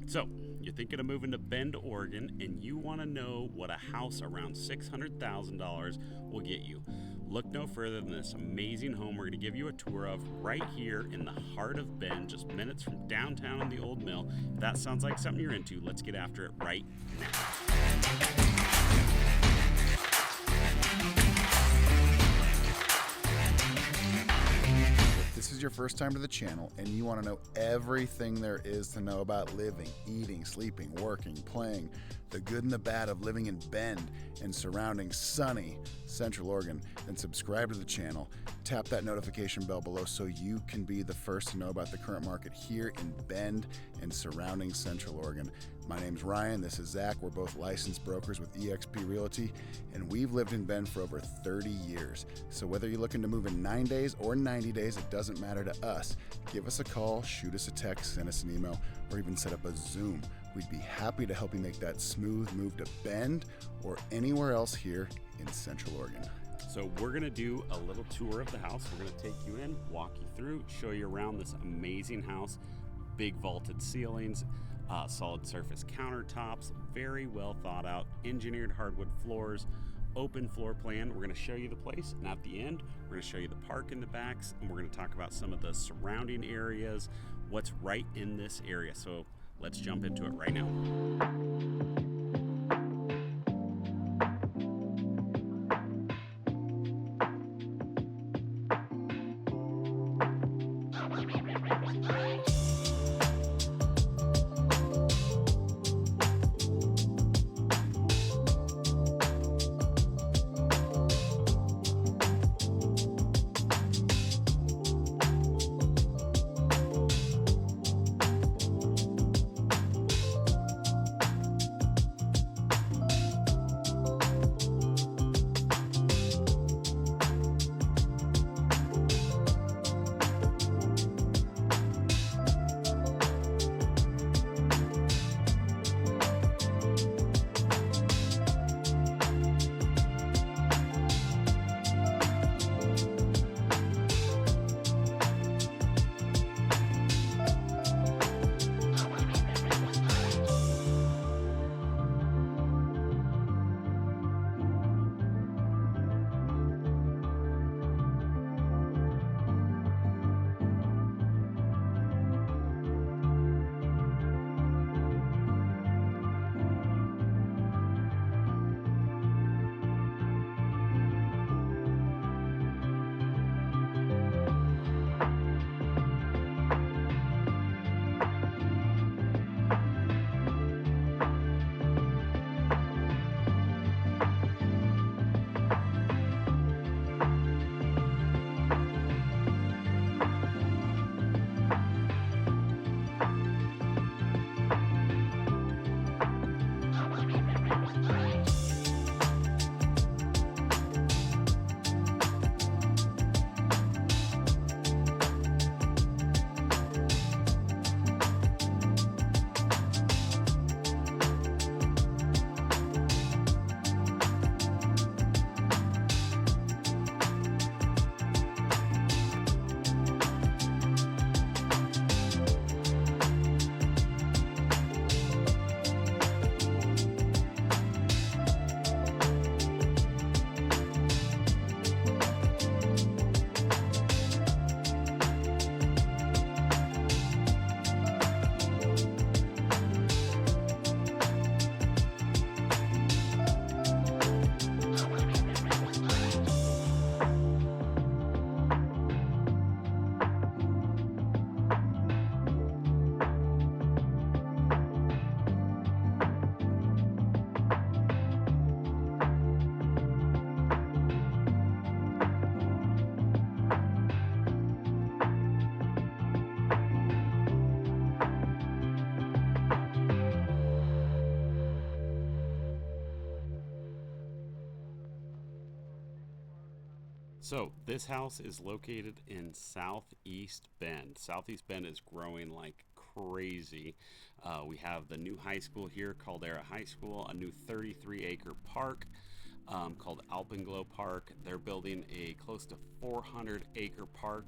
So, you're thinking of moving to Bend, Oregon, and you want to know what a house around $600,000 will get you. Look no further than this amazing home we're going to give you a tour of right here in the heart of Bend, just minutes from downtown in the Old Mill. If that sounds like something you're into, let's get after it right now. This is your first time to the channel and you want to know everything there is to know about living, eating, sleeping, working, playing, the good and the bad of living in Bend and surrounding sunny Central Oregon, then subscribe to the channel. Tap that notification bell below so you can be the first to know about the current market here in Bend and surrounding Central Oregon. My name's Ryan, this is Zach. We're both licensed brokers with eXp Realty, and we've lived in Bend for over 30 years. So whether you're looking to move in 9 days or 90 days, it doesn't matter to us. Give us a call, shoot us a text, send us an email, or even set up a Zoom. We'd be happy to help you make that smooth move to Bend or anywhere else here in Central Oregon. So we're gonna do a little tour of the house. We're gonna take you in, walk you through, show you around this amazing house. Big vaulted ceilings, solid surface countertops, very well thought out, engineered hardwood floors, open floor plan. We're gonna show you the place, and at the end, we're gonna show you the park in the backs, and we're gonna talk about some of the surrounding areas, what's right in this area. So let's jump into it right now. So this house is located in Southeast Bend. Southeast Bend is growing like crazy. We have the new high school here, Caldera High School, a new 33-acre park called Alpenglow Park. They're building a close to 400-acre park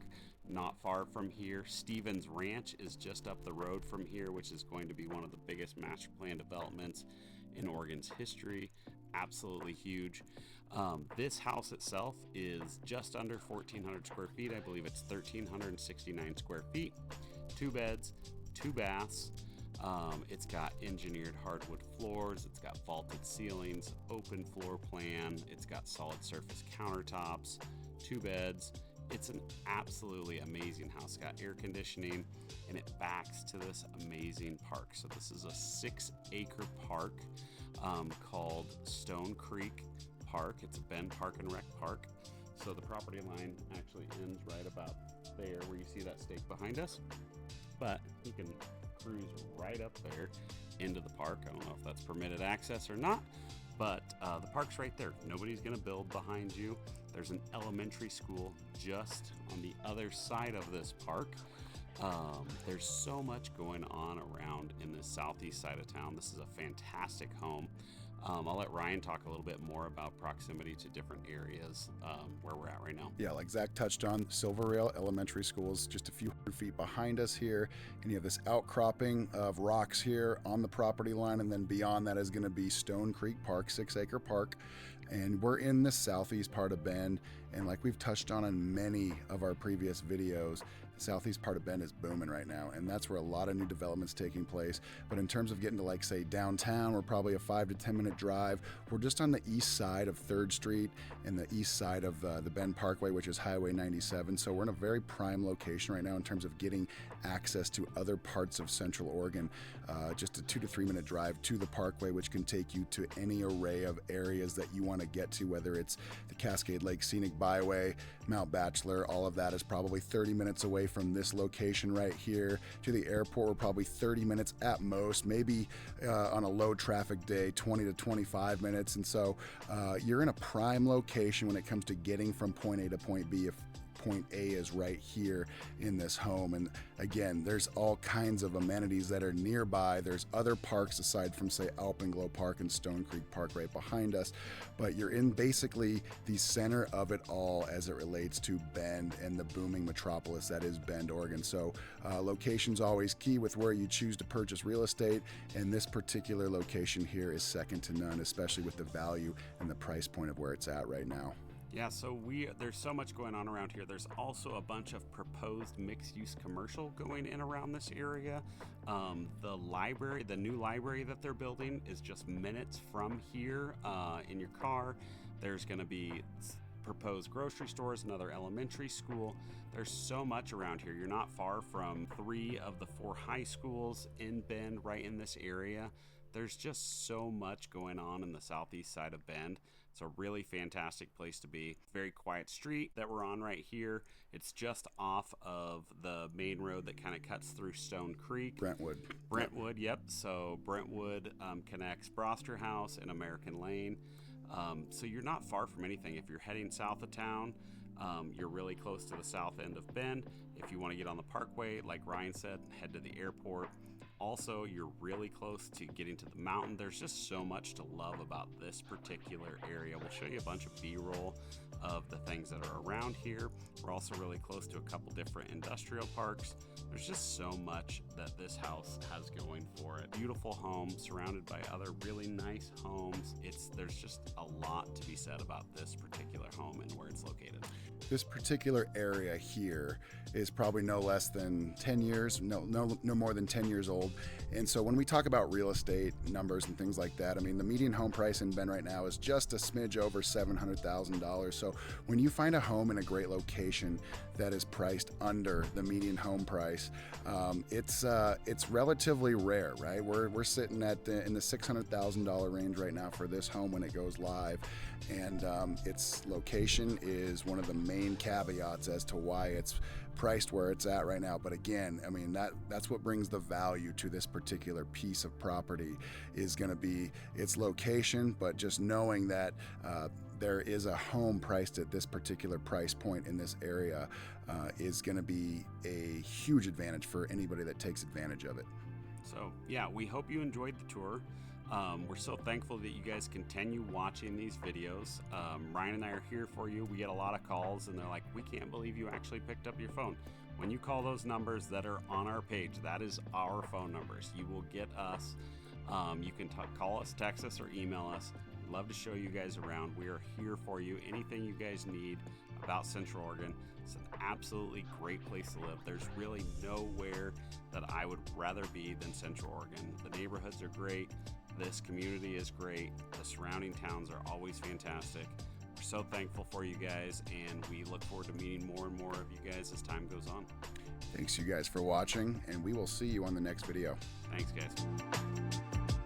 not far from here. Stevens Ranch is just up the road from here, which is going to be one of the biggest master plan developments in Oregon's history. Absolutely huge. This house itself is just under 1,400 square feet. I believe it's 1,369 square feet. 2 beds, 2 baths. It's got engineered hardwood floors. It's got vaulted ceilings, open floor plan. It's got solid surface countertops, 2 beds. It's an absolutely amazing house. It's got air conditioning, and it backs to this amazing park. So this is a 6-acre park called Stone Creek Park. It's a Bend Park and Rec Park. So the property line actually ends right about there where you see that stake behind us. But you can cruise right up there into the park. I don't know if that's permitted access or not, but the park's right there. Nobody's gonna build behind you. There's an elementary school just on the other side of this park. There's so much going on around in the southeast side of town. This is a fantastic home. I'll let Ryan talk a little bit more about proximity to different areas where we're at right now. Yeah, like Zach touched on, Silver Rail Elementary School is just a few hundred feet behind us here, and you have this outcropping of rocks here on the property line, and then beyond that is going to be Stone Creek Park, 6-acre park, and we're in the southeast part of Bend, and like we've touched on in many of our previous videos, the southeast part of Bend is booming right now, and that's where a lot of new development's taking place. But in terms of getting to, like, say, downtown, we're probably a 5 to 10 minute drive. We're just on the east side of 3rd Street and the east side of the Bend Parkway, which is Highway 97. So we're in a very prime location right now in terms of getting access to other parts of Central Oregon. Just a 2 to 3 minute drive to the Parkway, which can take you to any array of areas that you want to get to, whether it's the Cascade Lake Scenic Byway, Mount Bachelor. All of that is probably 30 minutes away from this location right here. To the airport, we're probably 30 minutes at most, maybe on a low traffic day, 20 to 25 minutes. And so you're in a prime location when it comes to getting from point A to point B, if point A is right here in this home. And again, there's all kinds of amenities that are nearby. There's other parks aside from, say, Alpenglow Park and Stone Creek Park right behind us, but you're in basically the center of it all as it relates to Bend and the booming metropolis that is Bend, Oregon. So location's always key with where you choose to purchase real estate, and this particular location here is second to none, especially with the value and the price point of where it's at right now. Yeah, so there's so much going on around here. There's also a bunch of proposed mixed-use commercial going in around this area. The new library that they're building is just minutes from here in your car. There's going to be proposed grocery stores, another elementary school. There's so much around here. You're not far from 3 of the 4 high schools in Bend, right in this area. There's just so much going on in the southeast side of Bend. It's a really fantastic place to be. Very quiet street that we're on right here. It's just off of the main road that kind of cuts through Stone Creek. Brentwood, yep. So Brentwood connects Broster House and American Lane. So you're not far from anything. If you're heading south of town, you're really close to the south end of Bend. If you want to get on the Parkway, like Ryan said, head to the airport. Also, you're really close to getting to the mountain. There's just so much to love about this particular area. We'll show you a bunch of B-roll of the things that are around here. We're also really close to a couple different industrial parks. There's just so much that this house has going for it. Beautiful home surrounded by other really nice homes. There's just a lot to be said about this particular home and where it's located. This particular area here is probably no less than 10 years, no more than 10 years old. And so when we talk about real estate numbers and things like that, I mean, the median home price in Bend right now is just a smidge over $700,000. So when you find a home in a great location that is priced under the median home price, it's relatively rare, right? We're sitting in the $600,000 range right now for this home when it goes live. And its location is one of the main caveats as to why it's priced where it's at right now. But again, I mean, that's what brings the value to this particular piece of property is going to be its location, but just knowing that there is a home priced at this particular price point in this area is going to be a huge advantage for anybody that takes advantage of it. So yeah, we hope you enjoyed the tour. We're so thankful that you guys continue watching these videos. Ryan and I are here for you. We get a lot of calls and they're like, we can't believe you actually picked up your phone. When you call those numbers that are on our page, that is our phone numbers. You will get us. You can call us, text us, or email us. We'd love to show you guys around. We are here for you. Anything you guys need about Central Oregon. It's an absolutely great place to live. There's really nowhere that I would rather be than Central Oregon. The neighborhoods are great. This community is great. The surrounding towns are always fantastic. We're so thankful for you guys, and we look forward to meeting more and more of you guys as time goes on. Thanks you guys for watching, and we will see you on the next video. Thanks, guys.